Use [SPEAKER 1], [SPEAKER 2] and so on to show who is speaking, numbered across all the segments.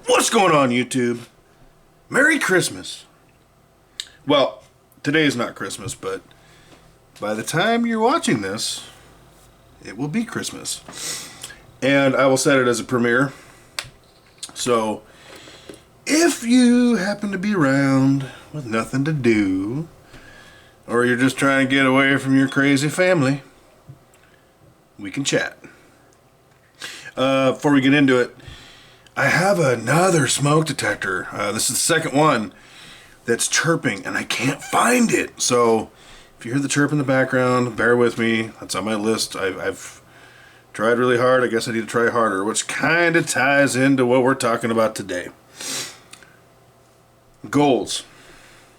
[SPEAKER 1] What's going on, YouTube? Merry Christmas. Well, today is not Christmas, but by the time you're watching this, it will be Christmas. And I will set it as a premiere. So, if you happen to be around with nothing to do, or you're just trying to get away from your crazy family, we can chat. Before we get into it, I have another smoke detector. This is the second one that's chirping, and I can't find it. So, if you hear the chirp in the background, bear with me. That's on my list. I've tried really hard. I guess I need to try harder, which kind of ties into what we're talking about today. Goals.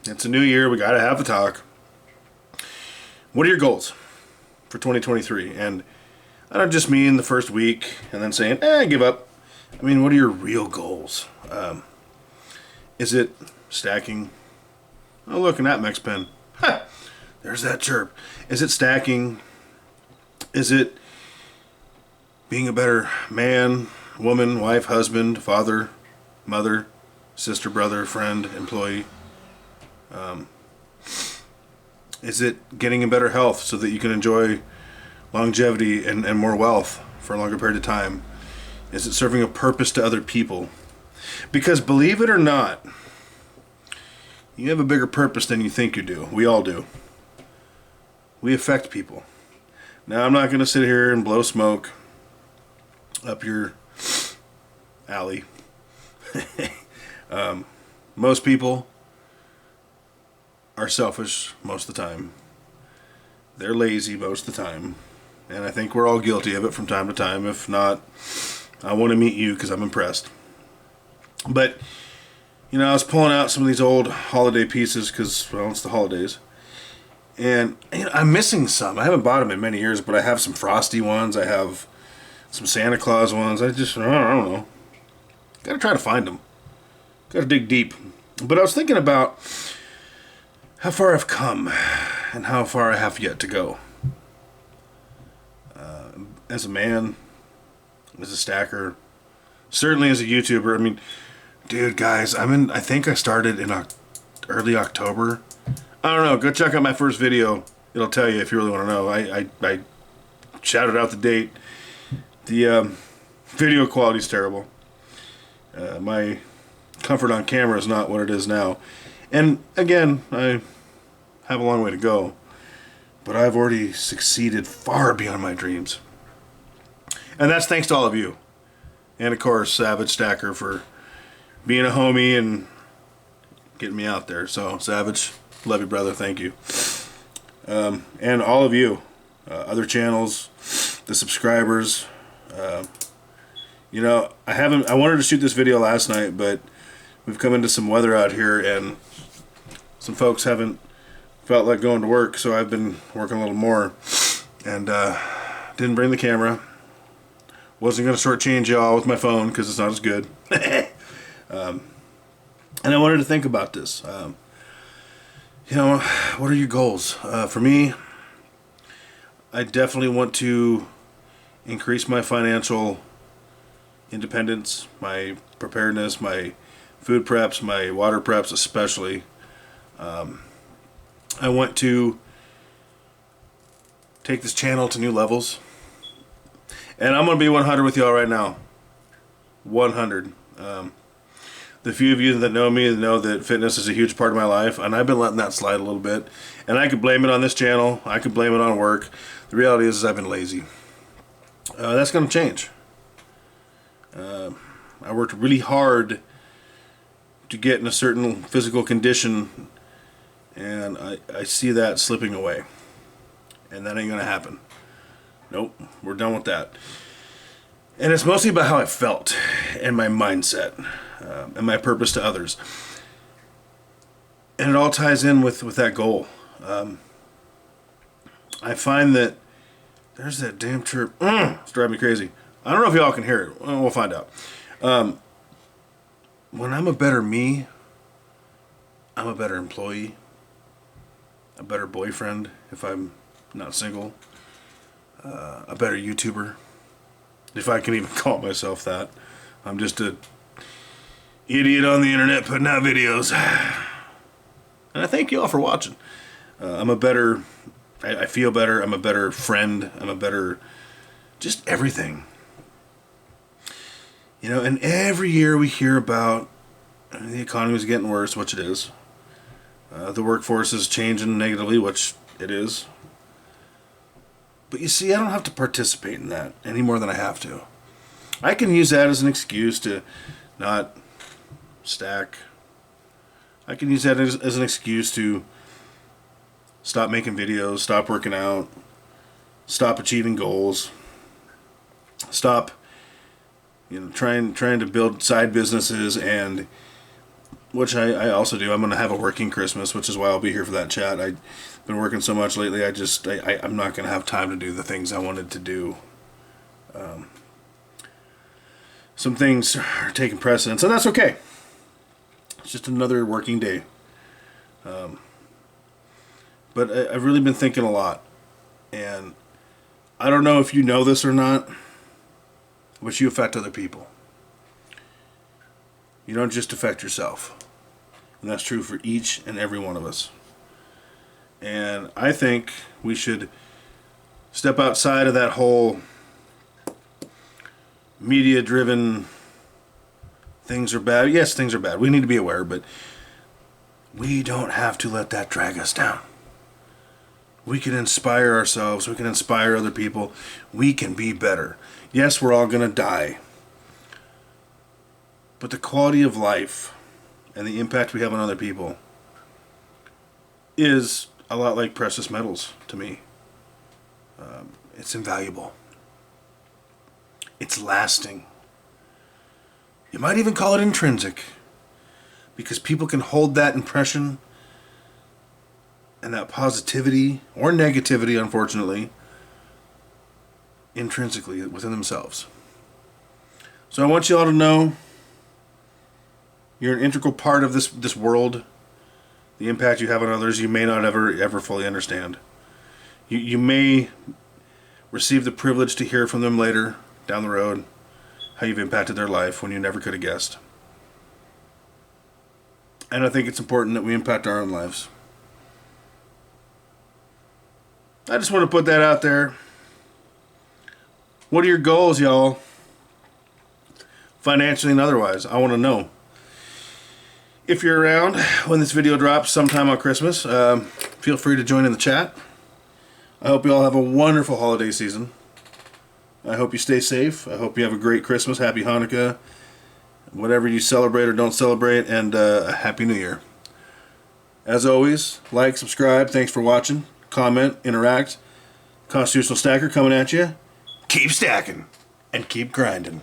[SPEAKER 1] It's a new year. We got to have a talk. What are your goals for 2023? And I don't just mean the first week and then saying, give up. I mean, what are your real goals? Is it stacking? Oh, look, an Atmex pen. Ha! There's that chirp. Is it stacking? Is it being a better man, woman, wife, husband, father, mother, sister, brother, friend, employee? Is it getting in better health so that you can enjoy longevity and more wealth for a longer period of time? Is it serving a purpose to other people? Because believe it or not, you have a bigger purpose than you think you do. We all do. We affect people. Now, I'm not going to sit here and blow smoke up your alley. Most people are selfish most of the time. They're lazy most of the time. And I think we're all guilty of it from time to time. If not, I want to meet you because I'm impressed. But, you know, I was pulling out some of these old holiday pieces because, well, it's the holidays. And I'm missing some. I haven't bought them in many years, but I have some Frosty ones. I have some Santa Claus ones. I don't know. Got to try to find them. Got to dig deep. But I was thinking about how far I've come and how far I have yet to go. As a man, as a stacker, certainly as a YouTuber. I mean, dude, guys, I think I started in early October. I don't know. Go check out my first video. It'll tell you if you really want to know. I shouted out the date. The video quality is terrible. My comfort on camera is not what it is now. And again, I have a long way to go. But I've already succeeded far beyond my dreams. And that's thanks to all of you. And of course, Savage Stacker for being a homie and getting me out there. So, Savage, love you, brother. Thank you. And all of you, other channels, the subscribers. You know, I wanted to shoot this video last night, but we've come into some weather out here, and some folks haven't felt like going to work, so I've been working a little more. And didn't bring the camera. Wasn't going to shortchange y'all with my phone because it's not as good. And I wanted to think about this. You know, what are your goals? For me, I definitely want to increase my financial independence, my preparedness, my food preps, my water preps especially. I want to take this channel to new levels. And I'm going to be 100 with y'all right now. 100. The few of you that know me know that fitness is a huge part of my life, and I've been letting that slide a little bit. And I could blame it on this channel. I could blame it on work. The reality is I've been lazy. That's going to change. I worked really hard to get in a certain physical condition, and I see that slipping away. And that ain't going to happen. Nope, we're done with that. And it's mostly about how I felt and my mindset and my purpose to others. And it all ties in with that goal. I find that there's that damn chirp. It's driving me crazy. I don't know if y'all can hear it. Well, we'll find out. When I'm a better me, I'm a better employee, a better boyfriend if I'm not single, a better YouTuber, if I can even call myself that. I'm just a idiot on the internet putting out videos. And I thank you all for watching. I'm a better, I feel better, I'm a better friend, I'm a better, just everything. You know, and every year we hear about the economy is getting worse, which it is. The workforce is changing negatively, which it is. But you see, I don't have to participate in that any more than I have to. I can use that as an excuse to not stack. I can use that as an excuse to stop making videos, stop working out, stop achieving goals, stop, you know, trying to build side businesses, and which I also do. I'm going to have a working Christmas, which is why I'll be here for that chat. I've been working so much lately, I'm not going to have time to do the things I wanted to do. Some things are taking precedence, and that's okay. It's just another working day. But I've really been thinking a lot, and I don't know if you know this or not, but you affect other people. You don't just affect yourself. And that's true for each and every one of us. And I think we should step outside of that whole media-driven things are bad. Yes, things are bad. We need to be aware, but we don't have to let that drag us down. We can inspire ourselves. We can inspire other people. We can be better. Yes, we're all going to die. But the quality of life and the impact we have on other people is a lot like precious metals to me. It's invaluable. It's lasting. You might even call it intrinsic, because people can hold that impression and that positivity or negativity, unfortunately, intrinsically within themselves. So I want you all to know you're an integral part of this world. The impact you have on others, you may not ever fully understand. You may receive the privilege to hear from them later down the road how you've impacted their life when you never could have guessed. And I think it's important that we impact our own lives. I just want to put that out there. What are your goals, y'all? Financially and otherwise. I want to know. If you're around when this video drops sometime on Christmas, feel free to join in the chat. I hope you all have a wonderful holiday season. I hope you stay safe. I hope you have a great Christmas. Happy Hanukkah. Whatever you celebrate or don't celebrate. And a Happy New Year. As always, like, subscribe. Thanks for watching. Comment, interact. Constitutional Stacker coming at you. Keep stacking and keep grinding.